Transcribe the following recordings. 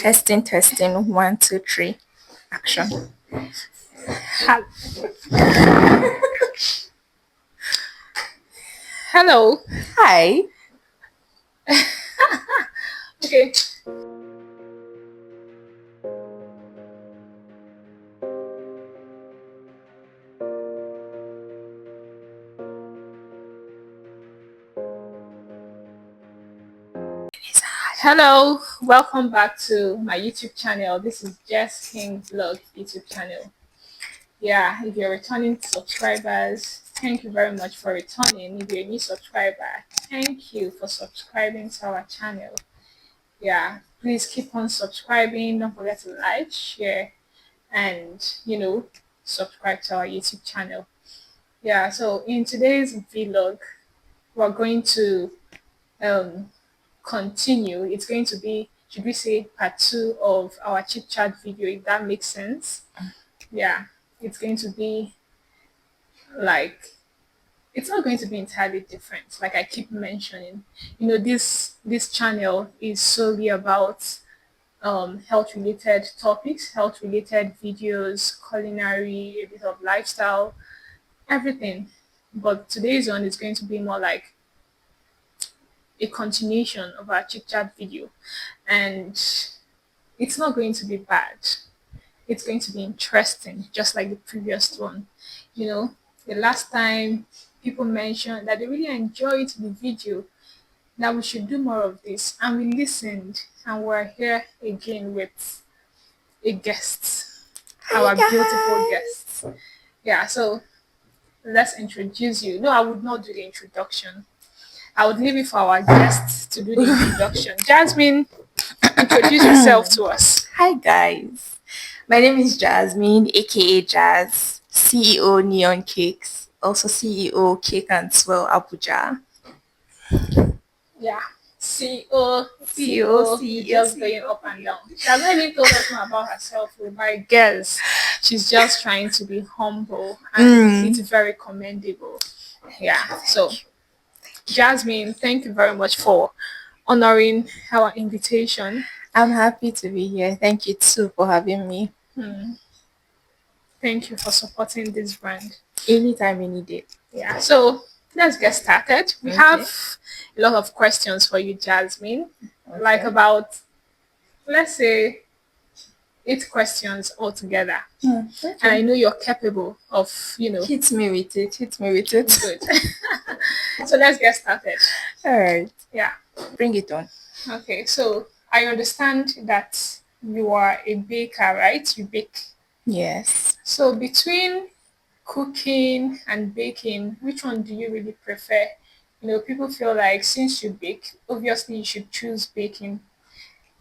Testing, testing. One, two, three. Action. Hel- Hello. Hi. Okay. Hello. Welcome back to my YouTube channel. This is Jasmine Vlog YouTube channel. Yeah, if you're returning subscribers, thank you very much for returning. If you're a new subscriber, thank you for subscribing to our channel. Yeah, please keep on subscribing. Don't forget to like, share, and subscribe to our YouTube channel. Yeah, so in today's vlog, we're going to um, continue. It's going to be, should we say, part two of our chit chat video, if that makes sense. Yeah, it's going to be like, it's not going to be entirely different. Like I keep mentioning, this channel is solely about health related topics, health related videos, culinary, a bit of lifestyle, everything. But today's one is going to be more like a continuation of our chit chat video, and it's not going to be bad. It's going to be interesting, just like the previous one. You know, the last time people mentioned that they really enjoyed the video, that we should do more of this, and we listened, and we're here again with a guest, Hi our beautiful guys. guest. Yeah, so let's introduce you. No, I would not do the introduction. I would leave it for our guests to do the introduction. Jasmine, introduce yourself to us. Hi guys. My name is Jasmine, aka Jazz, CEO Neon Cakes, also CEO Cake and Swell Abuja. Yeah. CEO, CEO, CEO, you're CEO, just going CEO. up and down. She has not even told us more about herself. With my girls, she's just trying to be humble, and it's very commendable. Yeah. So, Jasmine, thank you very much for honoring our invitation. I'm happy to be here. Thank you too for having me. Thank you for supporting this brand. Anytime, any day. Yeah. So, let's get started. We Okay. have a lot of questions for you, Jasmine. Like Okay. about, let's say, 8 questions altogether. And I Okay. know you're capable of, Hit me with it. Hit me with it. good. So let's get started. All right. Yeah. Bring it on. Okay. So I understand that you are a baker, right? You bake. Yes. So between cooking and baking, which one do you really prefer? People feel like since you bake, obviously you should choose baking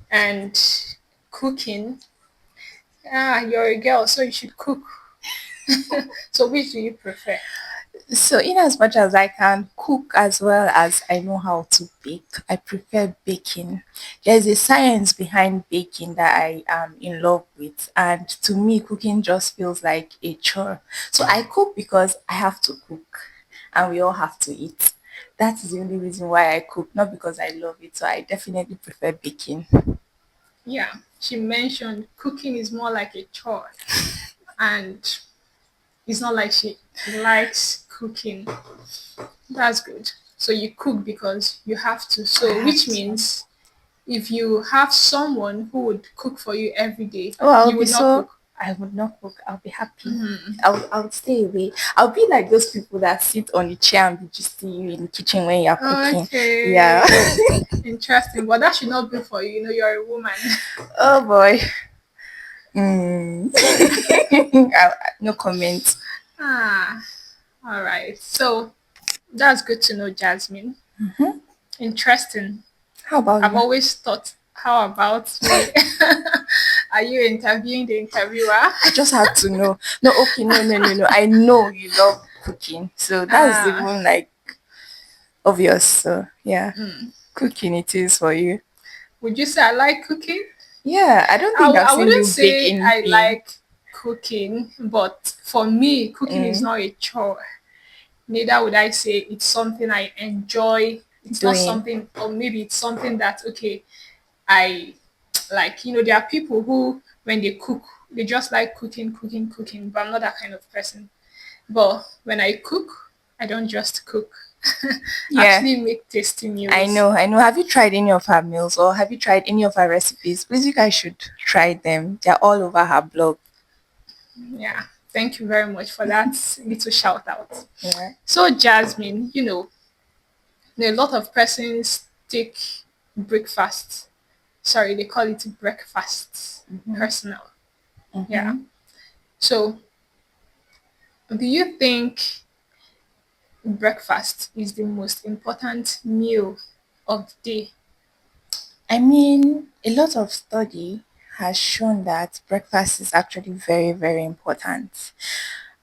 and cooking. Ah, you're a girl, so you should cook. So which do you prefer? So, in as much as I can cook as well as I know how to bake, I prefer baking. There's a science behind baking that I am in love with, and to me, cooking just feels like a chore. So, I cook because I have to cook, and we all have to eat. That is the only reason why I cook, not because I love it. So, I definitely prefer baking. Yeah, she mentioned cooking is more like a chore, and it's not like she likes cooking. That's good. So you cook because you have to. I So have which to. means if you have someone who would cook for you every day, Oh, I'll you be would not so. cook. I would not cook. I'll be happy. I'll stay away. I'll be like those people that sit on the chair and be just see you in the kitchen when you're cooking. Yeah. Okay, interesting. But that should not be for you. You're a woman. Oh boy. Mm. No comment. Ah, all right. So that's good to know, Jasmine. Interesting. How about I've you? always thought, how about me? Are you interviewing the interviewer? I just had to know. No, okay, no. I know you love cooking, so that's Ah, even like obvious. So yeah, cooking it is for you. would you say I like cooking? Yeah, I don't I, think w- I've I seen wouldn't you bake say I anything. like cooking, but for me, cooking is Mm, not a chore. Neither would I say it's something I enjoy. It's not doing. something, or maybe it's something that, okay, I Like, there are people who, when they cook, they just like cooking, cooking, cooking. But I'm not that kind of person. But when I cook, I don't just cook. I Yeah, actually make tasty I meals. know, I know. Have you tried any of her meals or have you tried any of her recipes? Please, you guys should try them. They're all over her blog. Yeah. Thank you very much for that little shout out. Yeah. So, Jasmine, a lot of persons take breakfast. Sorry, they call it breakfast. Personal. Yeah. Mm-hmm. So, do you think breakfast is the most important meal of the day? I mean, a lot of study has shown that breakfast is actually very, very important.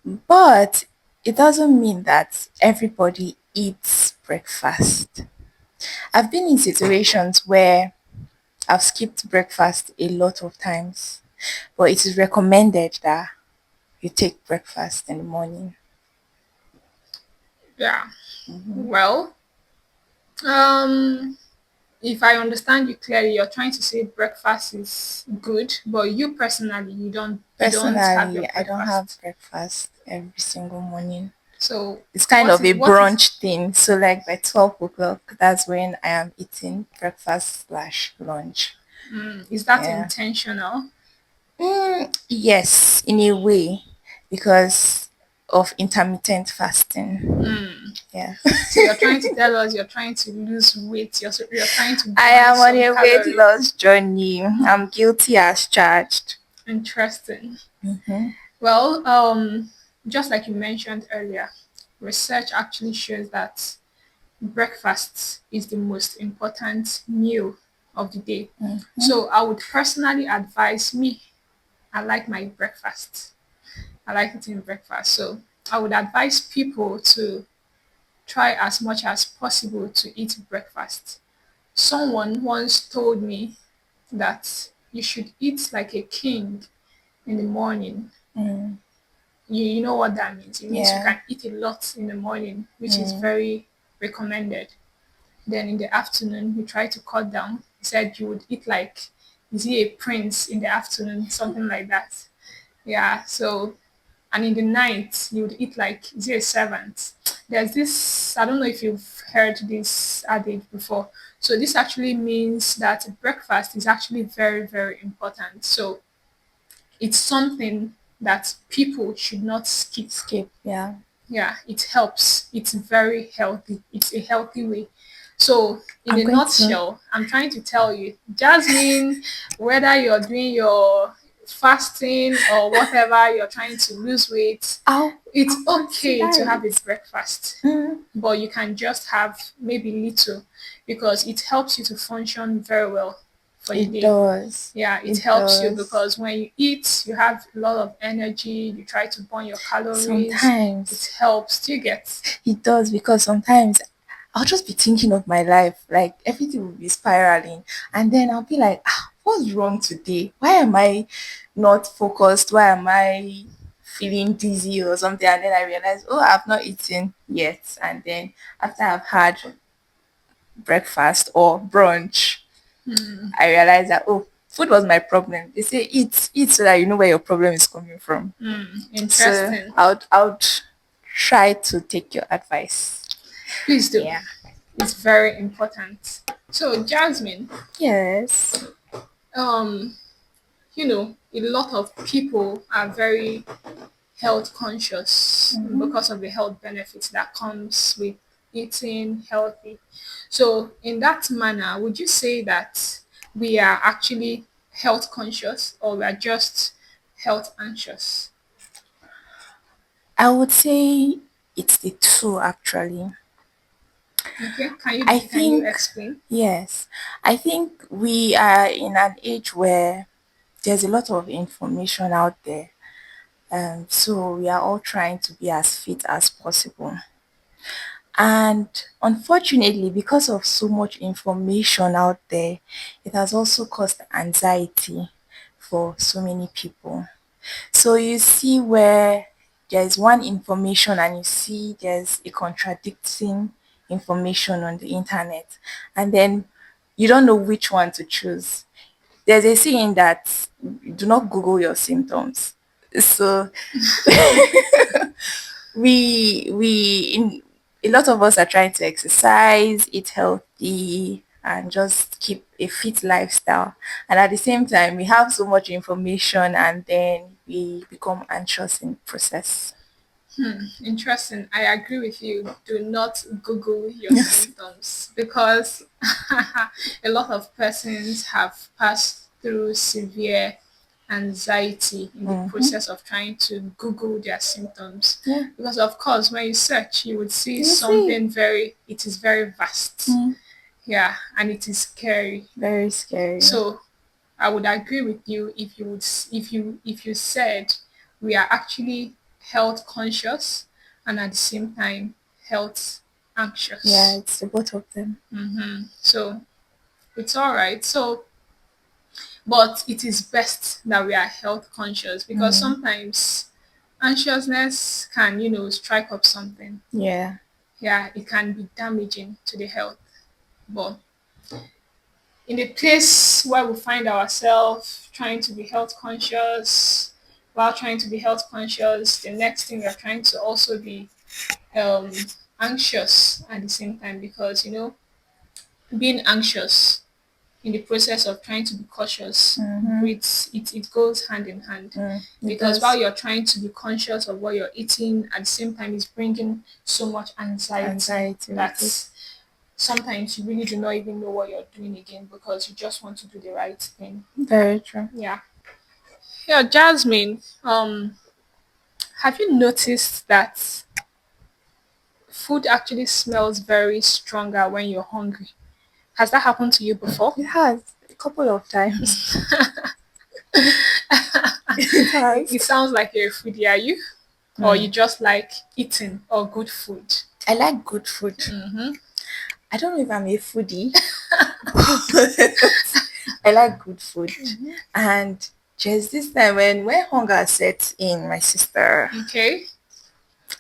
But it doesn't mean that everybody eats breakfast. I've been in situations where I've skipped breakfast a lot of times, but it is recommended that you take breakfast in the morning. Yeah. Mhm. Well, um, if I understand you clearly, you're trying to say breakfast is good, but you personally, you don't have your Personally, I don't have breakfast. breakfast every single morning. So It's kind what of is a what is brunch thing. So like by 12 o'clock, that's when I am eating breakfast slash lunch. is that Yeah. intentional? Yes, in a way, because of intermittent fasting. Yeah. So you're trying to tell us you're trying to lose weight. You're trying to I burn am on some a weight calorie. loss journey. I'm guilty as charged. Interesting. Mm-hmm. Well, just like you mentioned earlier, research actually shows that breakfast is the most important meal of the day. So I would personally advise me, I like my breakfast. I like eating breakfast. So I would advise people to try as much as possible to eat breakfast. Someone once told me that you should eat like a king in the morning. Mm, You know what that means. It means you yeah. can eat a lot in the morning, which is very recommended. Then in the afternoon, you try to cut down. He said you would eat like, is he a prince in the afternoon, something like that. Yeah. So, and in the night, you would eat like, is he a servant? There's this, I don't know if you've heard this adage before. So, this actually means that breakfast is actually very, very important. So, it's something that people should not skip. Skip. Yeah. Yeah, it helps. It's very healthy. It's a healthy way. So, in I'm a going to. nutshell, I'm trying to tell you, Jasmine, whether you're doing your fasting or whatever, you're trying to lose weight, it's I'll okay consider to have a it. breakfast, Mm, but you can just have maybe little because it helps you to function very well for the it day. does. Yeah, it It helps you does. because when you eat, you have a lot of energy. You try to burn your calories. Sometimes It helps. Do you get? it does because sometimes I'll just be thinking of my life, like everything will be spiraling, and then I'll be like, what's wrong today? Why am I not focused? Why am I feeling dizzy or something? And then I realize, oh, I've not eaten yet. And then after I've had breakfast or brunch, I realized that, oh, food was my problem. They say eat so that you know where your problem is coming from. So Interesting. I would try to take your advice. Please do. Yeah. It's very important. So, Jasmine, Yes. um, a lot of people are very health conscious Mm-hmm. because of the health benefits that comes with eating healthy. So, in that manner, would you say that we are actually health conscious or we are just health anxious? I would say it's the two actually. Okay, I can you think, explain? yes, I think we are in an age where there's a lot of information out there. So we are all trying to be as fit as possible. And unfortunately, because of so much information out there, it has also caused anxiety for so many people. So you see where there's one information and you see there's a contradicting information on the internet, and then you don't know which one to choose. There's a saying that do not Google your symptoms. So we a lot of us are trying to exercise, eat healthy, and just keep a fit lifestyle. And at the same time, we have so much information, and then we become anxious in process. Interesting. I agree with you. Do not Google your Yes. symptoms because a lot of persons have passed through severe anxiety in the Mm-hmm. process of trying to Google their symptoms. Yeah. Because of course, when you search, you would see You see. something it is very vast. Mm, Yeah, and it is scary. very scary. So I would agree with you if you would if you said we are actually health conscious and at the same time health Yeah, anxious. it's the both of them. So it's all right. So but it is best that we are health conscious because Mm, sometimes anxiousness can, strike up something. yeah. Yeah, it can be damaging to the health. But in the place where we find ourselves trying to be health conscious, while trying to be health conscious, the next thing we're trying to also be anxious at the same time because being anxious in the process of trying to be cautious Mm-hmm. it goes hand in hand It because while does. you're trying to be conscious of what you're eating at the same time it's bringing so much anxiety Anxiety with that it. sometimes you really do not even know what you're doing again because you just want to do the right thing. Very true. Yeah. Yeah, Jasmine, have you noticed that food actually smells very stronger when you're hungry? Has that happened to you before? It has a couple of times. It has. It sounds like you're a foodie, are you? Or you Mm. just like eating or good food? I like good food. Mm-hmm. I don't know if I'm a foodie, but I like good food. And just this time when hunger sets in, my sister, Okay.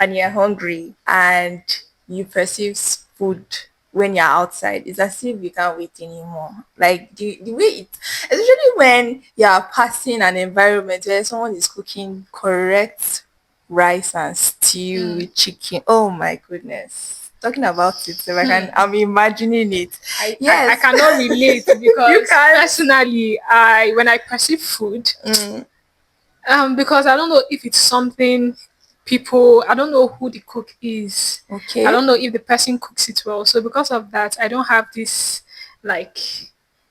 and you're hungry and you perceive food when you're outside, it's as if you can't wait anymore. Like the way it, especially when you're passing an environment where someone is cooking correct rice and stew Mm. with chicken. Oh my goodness. Talking about it, so I'm imagining it. I Yes, cannot relate you because can't. personally I when I perceive food, Mm, because I don't know if it's something people, I don't know who the cook is. I okay. don't know if the person cooks it well. So because of that, I don't have this like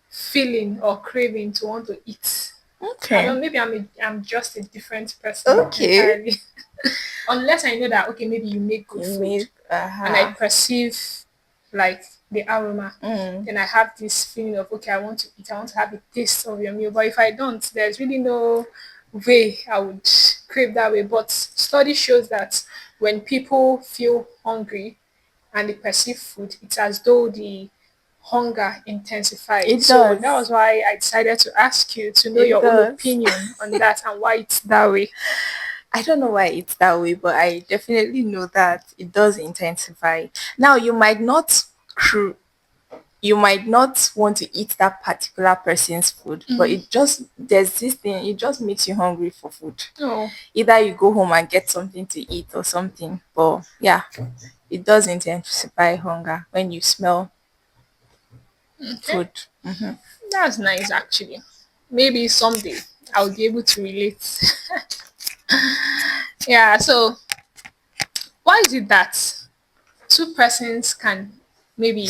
feeling or craving to want to eat. I Okay. don't maybe I'm just a different person Okay. entirely. Unless I know that okay, maybe you make good You food made and I uh-huh. perceive like the aroma, Mm. then I have this feeling of okay, I want to eat, I want to have a taste of your meal. But if I don't, there's really no way I would crave that way. But study shows that when people feel hungry and they perceive food, it's as though the hunger intensified. It So that was does. why I decided to ask you to know It your own does. opinion on that and why it's that way. I don't know why it's that way, but I definitely know that it does intensify. Now cr- you might not want to eat that particular person's food, but Mm. it just there's this thing, it just makes you hungry for food. Oh, Either you go home and get something to eat or something. But yeah, it does intensify hunger when you smell okay. food. Hmm. That's nice actually. Maybe someday I'll be able to relate. Yeah, so why is it that two persons can maybe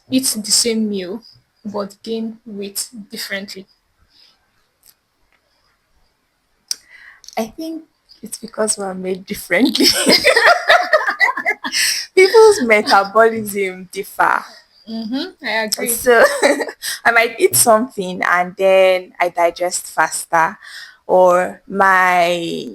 eat the same meal but gain weight differently? I think it's because we're made differently. People's metabolism differ. Mm-hmm, I agree. So I might eat something and then I digest faster, or my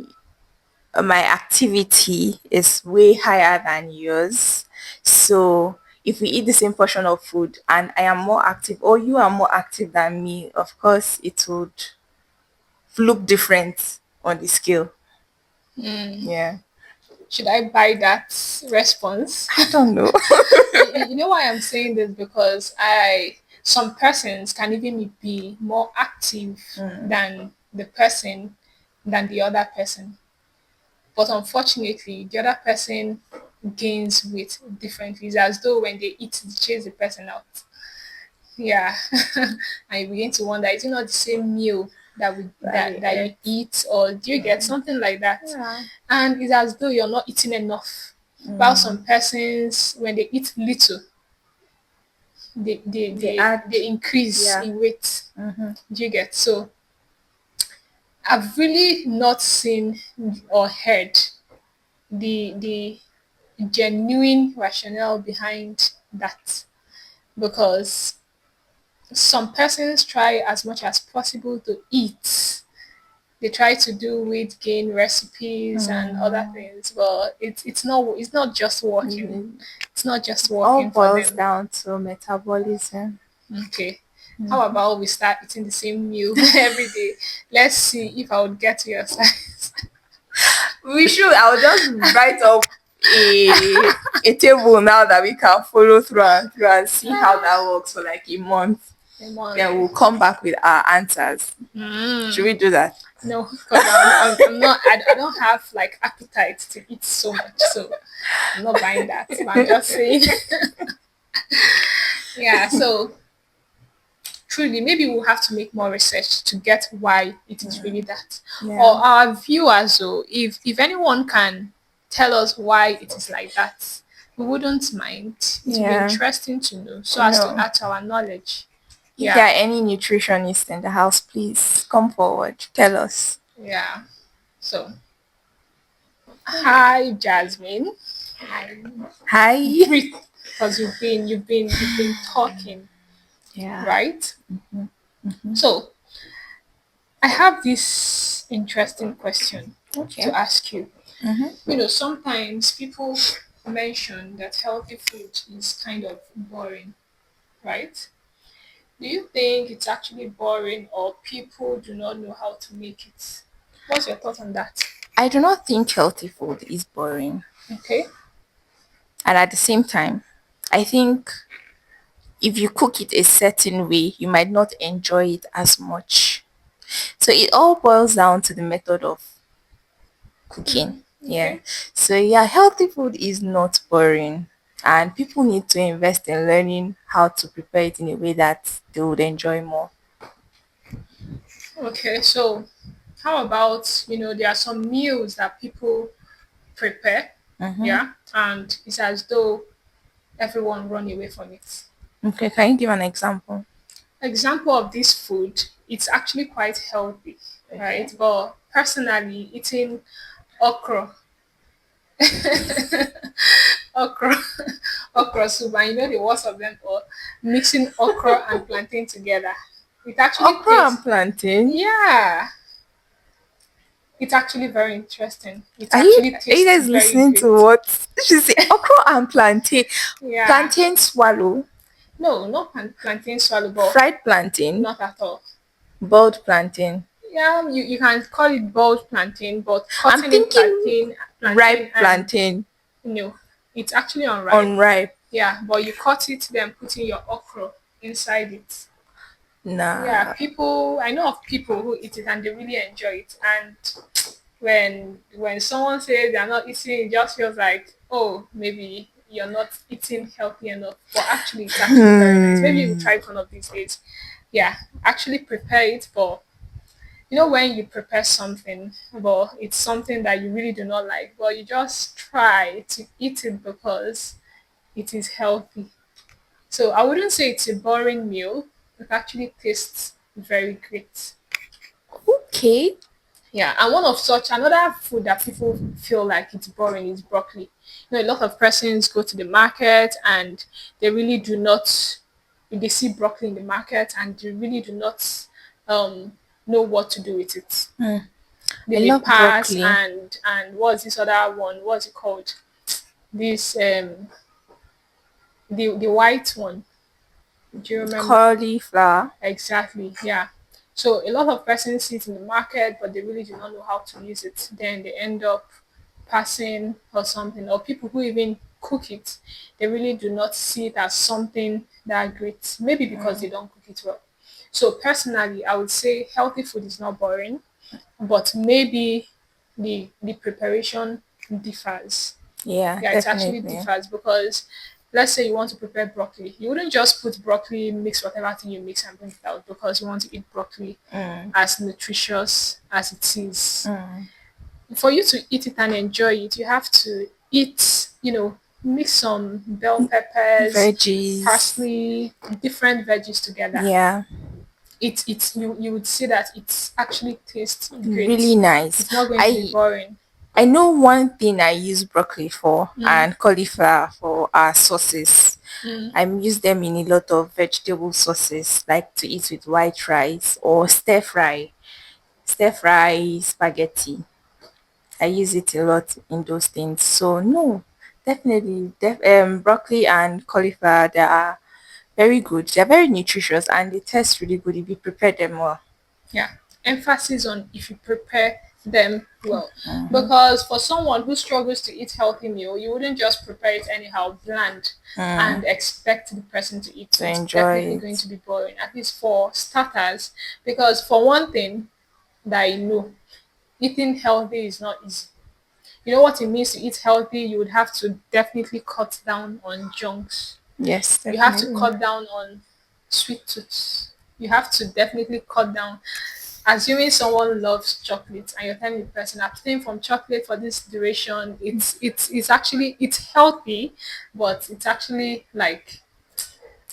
activity is way higher than yours. So if we eat the same portion of food and I am more active or you are more active than me, of course it would look different on the scale. Yeah. Should I buy that response? I don't know. You know why I'm saying this because Some persons can even be more active than the person than the other person. But unfortunately, the other person gains weight differently. It's as though when they eat, they chase the person out. Yeah. And you begin to wonder, is it not the same meal that we That we that you ate. eat, or do you get something like that? Yeah. And it's as though you're not eating enough. While some persons, when they eat little, They add. they increase Yeah. in weight. Mm-hmm. Do you get? So I've really not seen or heard the genuine rationale behind that, because some persons try as much as possible to eat. They try to do weight gain recipes and other things, but it's not just working. It's not just All working for boils them. down to metabolism. Okay. How about we start eating the same meal every day? Let's see if I would get to your size. We should. I'll just write up a table now that we can follow through and see how that works for like a month. A month. Then we'll come back with our answers. Should we do that? No, because I'm not. I don't have like appetite to eat so much, so I'm not buying that. But I'm just saying, yeah. So truly, maybe we'll have to make more research to get why it is really that. Or Yeah. our viewers, though, if anyone can tell us why it is like that, we wouldn't mind. It would be Yeah. interesting to know, so You as to know, add to our knowledge. if there Yeah, are any nutritionists in the house, please come forward. Tell us. yeah. So, hi, Jasmine. Hi. Breathe, because you've been talking, Yeah. right? So, I have this interesting question Okay. to ask you. Mm-hmm. You know, sometimes people mention that healthy food is kind of boring, right? Do you think it's actually boring, or people do not know how to make it? What's your thought on that? I do not think healthy food is boring. Okay. And at the same time, I think if you cook it a certain way, you might not enjoy it as much. So it all boils down to the method of cooking. Yeah. Okay. So yeah, healthy food is not boring. And people need to invest in learning how to prepare it in a way that they would enjoy more. Okay. So, how about, there are some meals that people prepare, Mm-hmm. yeah, and it's as though everyone run away from it. Okay, can you give an example? Example of this food, it's actually quite healthy, right? Okay. But personally, eating okra, okra, okra soup, and the worst of them all, mixing okra and plantain together. It actually Okra and tastes, plantain. yeah, it's actually very interesting. It Are actually you tastes guys very listening to great. what she said? Okra and plantain. Yeah, Plantain swallow. no, not plantain swallow, but Fried plantain. not at all. Boiled plantain. Yeah, you can call it boiled plantain, but I'm cutting in thinking plantain ripe and plantain. no, it's actually unripe. Unripe. Yeah, but you cut it, then putting your okra inside it. Yeah, Nah. I know of people who eat it and they really enjoy it. And when someone says they're not eating, it just feels like, oh, maybe you're not eating healthy enough. But actually, it's actually very nice. Maybe you try it one of these days. Yeah, actually prepare it, but when you prepare something, but it's something that you really do not like, but you just try to eat it because it is healthy. So I wouldn't say it's a boring meal. It actually tastes very great. Okay. Yeah, and one of such another food that people feel like it's boring is broccoli. A lot of persons go to the market and they really do not. They see broccoli in the market and they really do not um, know what to do with it. They I may love pass, broccoli. and what's this other one? What's it called? This the white one. Do you remember? Cauliflower. Exactly. Yeah. So a lot of persons see it in the market, but they really do not know how to use it. Then they end up passing or something. Or people who even cook it, they really do not see it as something that are great. Maybe because they don't cook it well. So personally, I would say healthy food is not boring, but maybe the preparation differs. Yeah, Yeah, it actually definitely. differs because let's say you want to prepare broccoli. You wouldn't just put broccoli, mix whatever thing you mix and bring it out because you want to eat broccoli Mm, as nutritious as it is. mm. For you to eat it and enjoy it, you have to eat, mix some bell peppers, Veggies. parsley, different veggies together. Yeah, You would see that it actually tastes really great. nice. It's not going to be I boring. I know one thing I use broccoli for Mm, and cauliflower for are sauces. mm, I use them in a lot of vegetable sauces, like to eat with white rice or stir fry spaghetti. I use it a lot in those things. So no, definitely, broccoli and cauliflower they are very good. They're very nutritious and they taste really good if you prepare them well. yeah. Emphasis on if you prepare them well. Because for someone who struggles to eat healthy meal, you wouldn't just prepare it anyhow, bland, and Mm, expect the person to eat. to It's definitely enjoy going it. to be boring, at least for starters. Because for one thing that I know, eating healthy is not easy. You know what it means to eat healthy? You would have to definitely cut down on junks. Yes, You have to definitely. cut down on sweet tooths. You have to definitely cut down. Assuming someone loves chocolate and you're telling the person abstain from chocolate for this duration, it's actually it's healthy, but it's actually like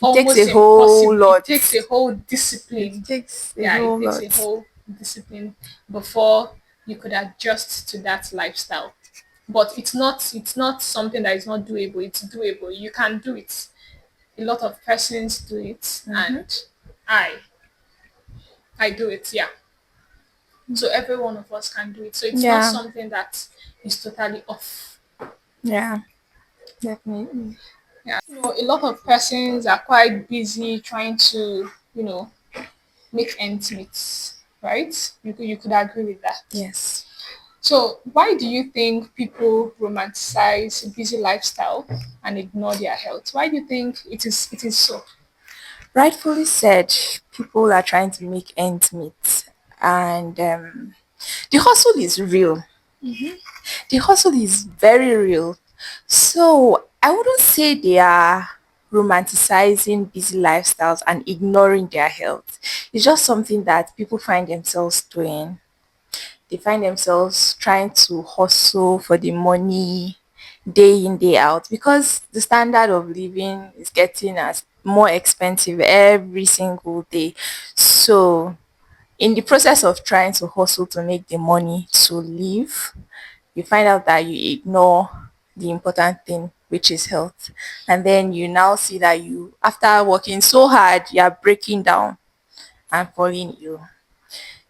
It takes almost a whole impossible. It lot. takes a whole It discipline. takes a Yeah, it whole takes a lot. whole discipline before you could adjust to that lifestyle. But it's not something that is not doable. It's doable. You can do it. A lot of persons do it, Mm-hmm. and I I do it. Yeah. So every one of us can do it. So it's not Yeah, something that is totally off. yeah, definitely. Yeah. A lot of persons are quite busy trying to, make ends meet, right? You could agree with that. Yes. So why do you think people romanticize a busy lifestyle and ignore their health? Why do you think it is so? Rightfully said, people are trying to make ends meet, and the hustle is real. The hustle is very real. So I wouldn't say they are romanticizing busy lifestyles and ignoring their health. It's just something that people find themselves doing. They find themselves trying to hustle for the money day in, day out because the standard of living is getting as more expensive every single day. So in the process of trying to hustle to make the money to live, you find out that you ignore the important thing, which is health. And then you now see that you, after working so hard, you are breaking down and falling ill.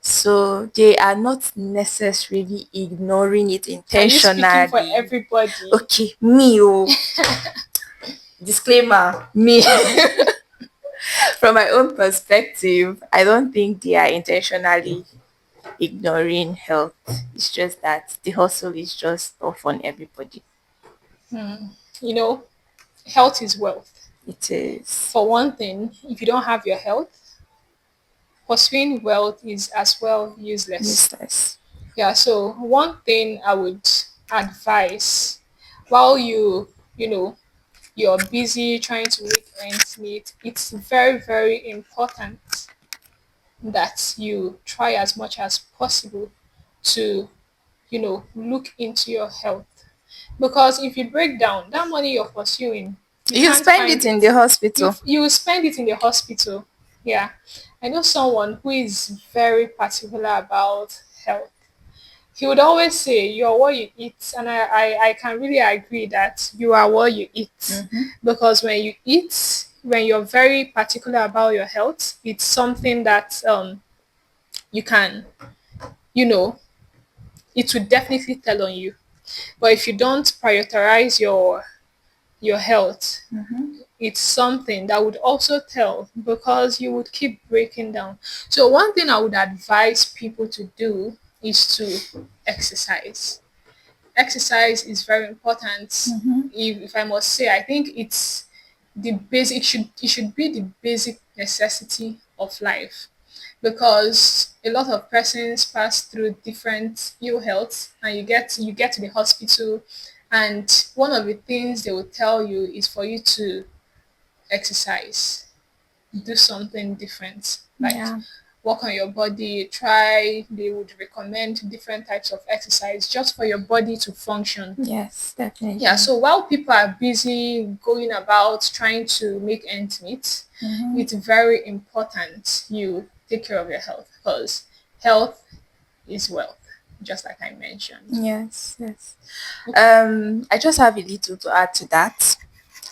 So they are not necessarily ignoring it Are you speaking for intentionally. everybody? Okay, me, disclaimer, me. From my own perspective, I don't think they are intentionally ignoring health. It's just that the hustle is just tough on everybody. You know, health is wealth. It is For one thing, if you don't have your health, pursuing wealth is as well useless. useless. Yeah, so one thing I would advise while you're busy trying to make ends meet, it's very, very important that you try as much as possible to, look into your health. Because if you break down that money you're pursuing, you You can't spend find it in it. the You hospital. you will spend it in the hospital. Yeah, I know someone who is very particular about health. He would always say, "You're what you eat," and I can really agree that you are what you eat. Because when you eat, when you're very particular about your health, it's something that you can, you know, it would definitely tell on you. But if you don't prioritize your health, it's something that would also tell because you would keep breaking down. So one thing I would advise people to do is to exercise. Exercise is very important. If I must say, I think it's the basic it should be the basic necessity of life, because a lot of persons pass through different ill health, and you get to the hospital, and one of the things they will tell you is for you to exercise, do something different, like Yeah. work on your body, try, they would recommend different types of exercise just for your body to function. Yes, Yeah, definitely. so while people are busy going about trying to make ends meet, Mm-hmm. it's very important you take care of your health, because health is wealth, just like I mentioned. Yes, yes. Okay. I just have a little to add to that.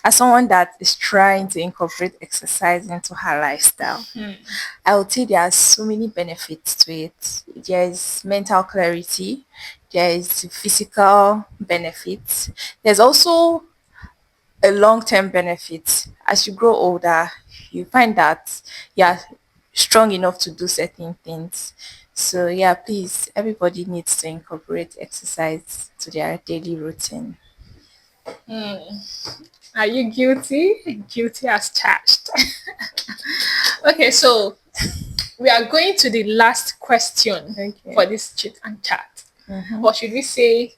As someone that is trying to incorporate exercise into her lifestyle, I would say there are so many benefits to it. There is mental clarity, there is physical benefits, there's also a long-term benefit. As you grow older, you find that you're strong enough to do certain things. So yeah, please, everybody needs to incorporate exercise to their daily routine. Are you guilty? Guilty as charged. Okay, so we are going to the last question for Okay. this chit and chat. Mm-hmm. Or should we say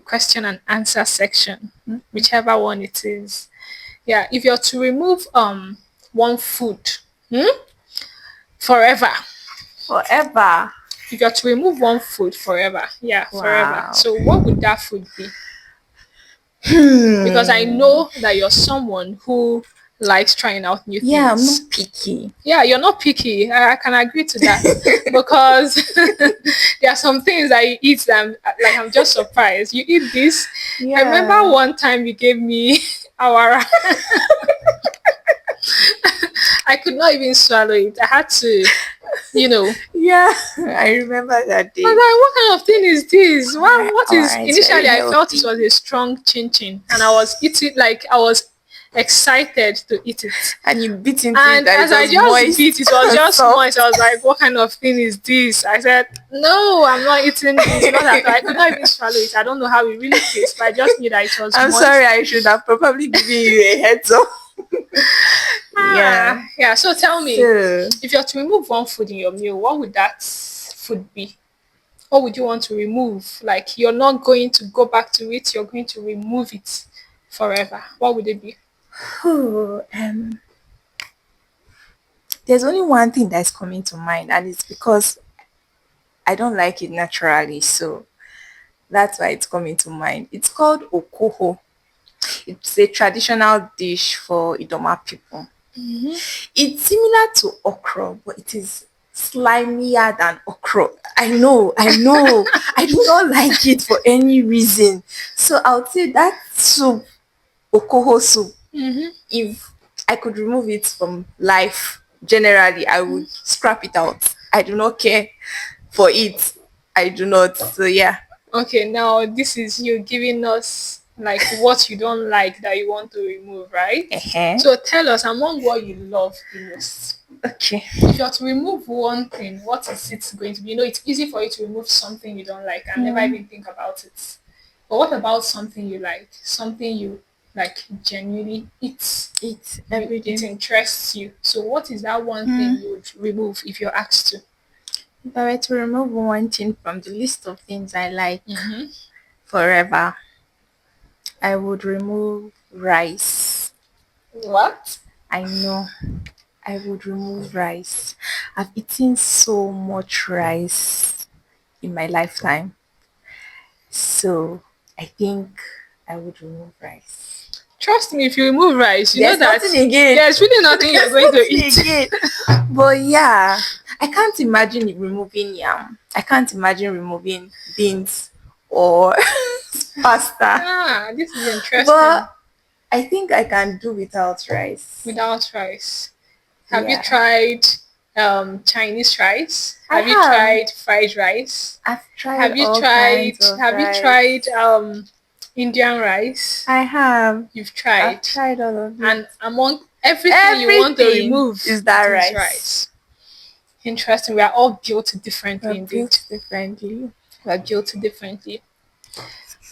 question and answer section? Whichever one it is. Yeah, if you're to remove one food forever, Forever. if you're to remove one food forever, yeah, forever. Wow. So what would that food be? Because I Hmm. know that you're someone who likes trying out new Yeah, I'm things. not picky. Yeah, you're not picky. I can agree to that, because there are some things I eat that I'm just surprised. You eat this. I remember Yeah. one time you gave me our I could not even swallow it. I had to, you know. Yeah, I remember that I was day. like, what kind of thing is this? What is Our it's very initially I felt it healthy. was a strong chin chin, and I was eating like I was excited to eat it. And you bit into it And and as it I was just moist bit, it was and just moist. soft. I was like, what kind of thing is this? I said, no, I'm not eating this. Not at all. I could not even swallow it. I don't know how it really tastes, but I just knew that it was I'm sorry, moist. I should have probably given you a heads up. Yeah. Yeah. So tell me, So, if you're to remove one food in your meal, what would that food be? What would you want to remove? Like you're not going to go back to it, you're going to remove it forever. What would it be? whew, there's only one thing that's coming to mind, and it's because I don't like it naturally. So that's why it's coming to mind. It's called okoho. It's a traditional dish for Idoma people. It's similar to okra, but it is slimier than okra. I know. I do not like it for any reason. So I would say that soup, okoho soup, if I could remove it from life, generally, I would scrap it out. I do not care for it. I do not. So yeah. Okay, now this is you giving us like what you don't like that you want to remove, right? Uh-huh. So tell us among what you love the most. Okay. If you're to remove one thing, what is it going to be? You know, it's easy for you to remove something you don't like and never even think about it. But what about something you like? Something you like genuinely eat. Eat You every it day. interests you. So what is that one thing you would remove if you're asked to? If I were to remove one thing from the list of things I like forever, I would remove rice. What? I know. I would remove rice. I've eaten so much rice in my lifetime. So I think I would remove rice. Trust me, if you remove rice, you know There's that nothing again. there's really nothing you're There's going to nothing eat. again. But yeah, I can't imagine removing yam. I can't imagine removing beans or pasta. Ah, this is interesting. But I think I can do without rice. Without rice. Have you Yeah. tried Chinese rice? I Have you have. tried fried rice? I've tried all Tried kinds of have you tried rice. Indian rice? I have. You've I've tried. tried all of it. And among everything you want to Everything remove, is that it is rice. rice. Interesting. We are all built differently We're indeed. built differently. We are built differently.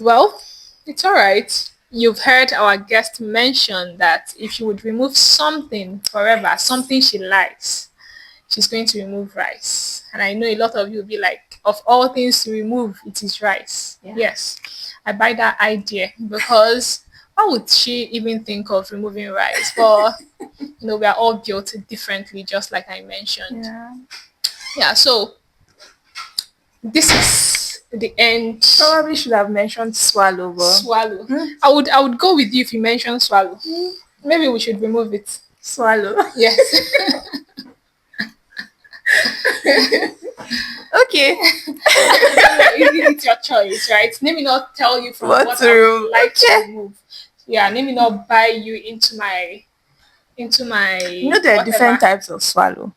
Well, it's all right. you've heard our guest mention that if she would remove something forever, something she likes, she's going to remove rice. And I know a lot of you will be like, of all things to remove, it is rice. Yeah. Yes, I buy that idea because why would she even think of removing rice? But we are all built differently, just like I mentioned. Yeah. Yeah, so this is the end. Probably should have mentioned swallow, but Swallow. I would go with you if you mention swallow. Maybe we should remove it. swallow. Yes. Okay. It's your choice, right? Let me not tell you from What what to I would remove? like to Okay. remove. Yeah, let me not buy you into my There are different whatever. types of swallow.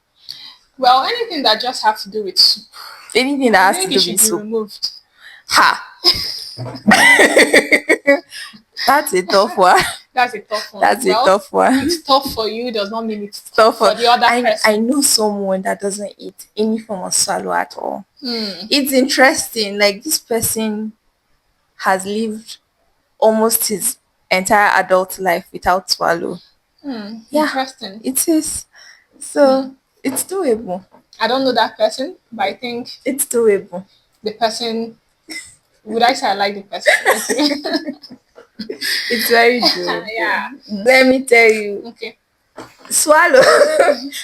Well, anything that just has to do with soup, Anything I that has to think it do should with be soup. removed. Ha! That's a tough one. That's a tough one. That's a Well, tough one. it's tough for you does not mean it's Tough tough one. for the other I person. know someone that doesn't eat any form of swallow at all. Hmm. It's interesting. Like this person has lived almost his entire adult life without swallow. Yeah, Interesting. it is. So it's doable. I don't know that person, but I think It's doable. the person. Would I say I like the person? Okay. It's very doable. Yeah. Let me tell you, Okay. swallow.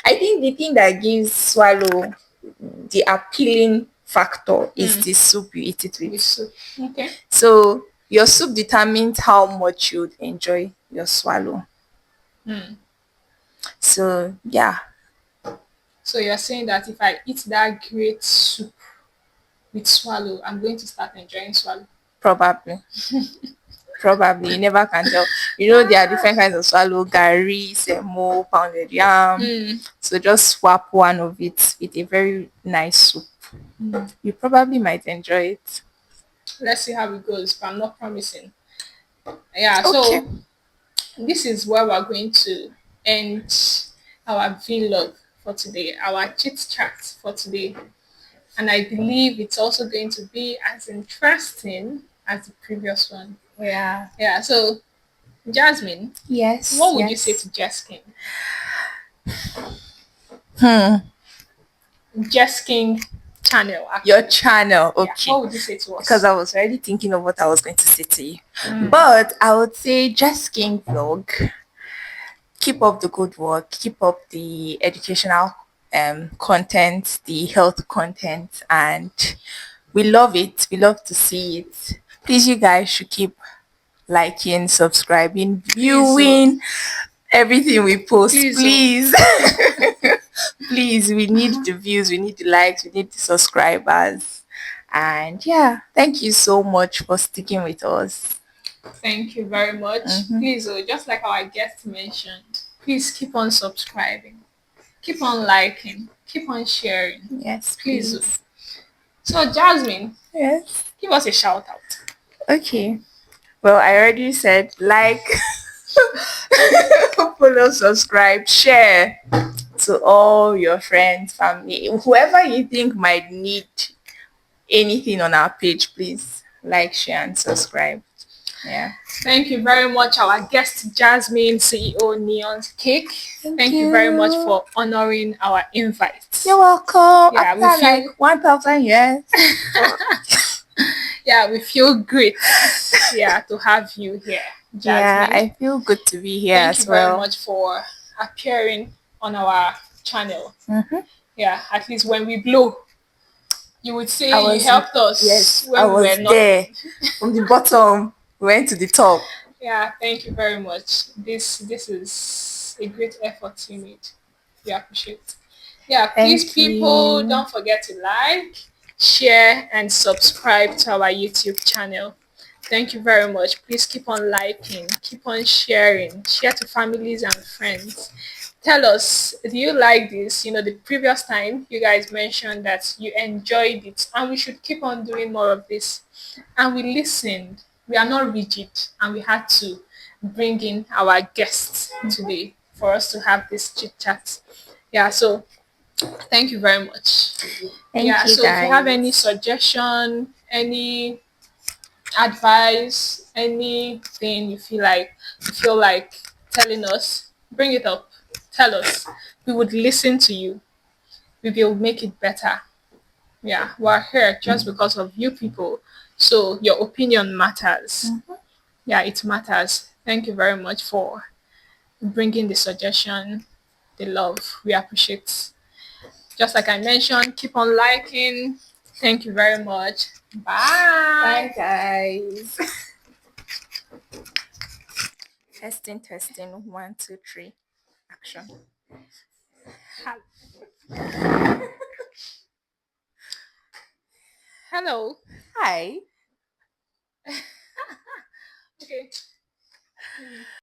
I think the thing that gives swallow the appealing factor is the soup you eat it With with. soup. Okay. So your soup determines how much you'd enjoy your swallow. So yeah, So you're saying that if I eat that great soup with swallow, I'm going to start enjoying swallow. probably. Probably. You never can tell. There are different kinds of swallow, gari, semo, pounded yam. So just swap one of it with a very nice soup. You probably might enjoy it. Let's see how it goes, but I'm not promising. Yeah, Okay. so this is where we're going to end our vlog for today, our chit chat for today. And I believe it's also going to be as interesting as the previous one. Yeah. Yeah, so Jasmine, Yes. what would you say Yes. to Jess King? Hmm. Jess King channel. Actually. Your channel. Yeah, Okay. what would you say to us? Because I was already thinking of what I was going to say to you. But I would say just King Vlog. Keep up the good work. Keep up the educational content, the health content, and we love it. We love to see it. Please, you guys should keep liking, subscribing, viewing everything we post. Please, Please. Please, we need the views, we need the likes, we need the subscribers. And yeah, thank you so much for sticking with us. thank you very much. Please, just like our guest mentioned, please keep on subscribing, keep on liking, keep on sharing. Yes, Please. please. So, Jasmine, Yes. give us a shout out. Okay. Well, I already said like, follow, subscribe, share to all your friends, family, whoever you think might need anything on our page. Please like, share, and subscribe. Yeah. Thank you very much, our guest Jasmine, CEO Neon's Cake. Thank you you. very much for honoring our invite. You're welcome. Yeah, we After feel- like 1,000 years. Yeah, we feel great. Yeah, to have you here, Yeah, Jasmine. I feel good to be here Thank you as very well. much for appearing on our channel. Mhm. Yeah, at least when we blow, you would say I you was- helped us Yes, when I we was were not. there. From the bottom, we went to the top. Yeah, thank you very much. This is a great effort you made. We appreciate. Yeah, please, Thank people, you. don't forget to like, share, and subscribe to our YouTube channel. Thank you very much. Please keep on liking, keep on sharing, share to families and friends. Tell us, do you like this? The previous time you guys mentioned that you enjoyed it, and we should keep on doing more of this. And we listened. We are not rigid, and we had to bring in our guests today for us to have this chit chat. Yeah, so thank you very much. Thank Yeah, you so if you have any guys. suggestion, any advice, anything you feel like telling us, bring it up. Tell us. We would listen to you. We will make it better. Yeah, we're here just because of you people. So your opinion matters. Yeah, it matters. Thank you very much for bringing the suggestion, the love. We appreciate. Just like I mentioned, keep on liking. Thank you very much. Bye, Bye. guys. Testing, testing. One, two, three. Action. Hello. Hi. Okay.